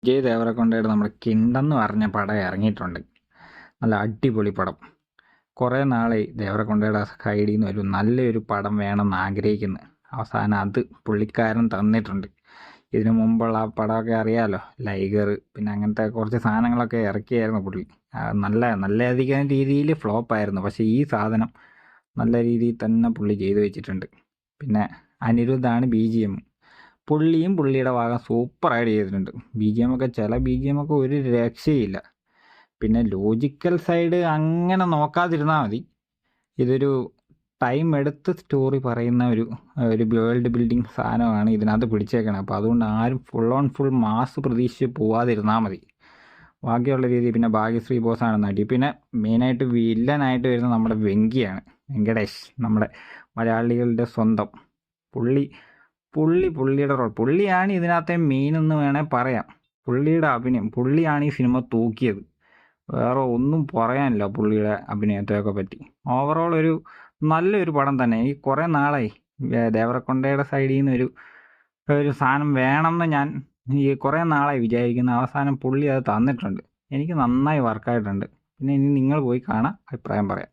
വിജയ് ദേവരകൊണ്ടയുടെ നമ്മുടെ കിണ്ടെന്ന് പറഞ്ഞ പടം ഇറങ്ങിയിട്ടുണ്ട്. നല്ല അടിപൊളി പടം. കുറേ നാളായി ദേവരകൊണ്ടയുടെ സൈഡിൽ നിന്ന് ഒരു നല്ലൊരു പടം വേണമെന്ന് ആഗ്രഹിക്കുന്നു. അവസാനം അത് പുള്ളിക്കാരൻ തന്നിട്ടുണ്ട്. ഇതിനു മുമ്പുള്ള ആ പടമൊക്കെ അറിയാമല്ലോ, ലൈഗർ, പിന്നെ അങ്ങനത്തെ കുറച്ച് സാധനങ്ങളൊക്കെ ഇറക്കിയായിരുന്നു പുള്ളി. നല്ലധികം രീതിയിൽ ഫ്ലോപ്പായിരുന്നു. പക്ഷേ ഈ സാധനം നല്ല രീതിയിൽ തന്നെ പുള്ളി ചെയ്തു വെച്ചിട്ടുണ്ട്. പിന്നെ അനിരുദ്ധാണ് BGM. പുള്ളിയും പുള്ളിയുടെ ഭാഗം സൂപ്പറായിട്ട് ചെയ്തിട്ടുണ്ട്. ചില BGM ഒക്കെ ഒരു രക്ഷയില്ല. പിന്നെ ലോജിക്കൽ സൈഡ് അങ്ങനെ നോക്കാതിരുന്നാൽ മതി. ഇതൊരു ടൈം എടുത്ത് സ്റ്റോറി പറയുന്ന ഒരു വേൾഡ് ബിൽഡിങ് സാധനമാണ് ഇതിനകത്ത് പിടിച്ചേക്കണത്. അപ്പോൾ അതുകൊണ്ട് ആരും ഫുൾ മാസ് പ്രതീക്ഷിച്ച് പോവാതിരുന്നാൽ മതി. ബാക്കിയുള്ള രീതി പിന്നെ ഭാഗ്യശ്രീ ബോസാണ് നടി. പിന്നെ മെയിനായിട്ട് വില്ലനായിട്ട് വരുന്നത് നമ്മുടെ വെങ്കടേഷ്, നമ്മുടെ മലയാളികളുടെ സ്വന്തം. പുള്ളിയുടെ റോൾ, പുള്ളിയാണ് ഇതിനകത്തെ മെയിൻ എന്ന് വേണേൽ പറയാം. പുള്ളിയുടെ അഭിനയം, പുള്ളിയാണ് ഈ സിനിമ തൂക്കിയത്. വേറെ ഒന്നും പറയാനില്ല പുള്ളിയുടെ അഭിനയത്തെയൊക്കെ പറ്റി. ഓവറോൾ നല്ലൊരു പടം തന്നെ. ഈ കുറേ നാളായി ദേവരകൊണ്ടയുടെ സൈഡിൽ നിന്ന് ഒരു സാധനം വേണമെന്ന് ഞാൻ കുറേ നാളായി വിചാരിക്കുന്ന. അവസാനം പുള്ളി അത് തന്നിട്ടുണ്ട്. എനിക്ക് നന്നായി വർക്കായിട്ടുണ്ട്. പിന്നെ ഇനി നിങ്ങൾ പോയി കാണാം, അഭിപ്രായം പറയാം.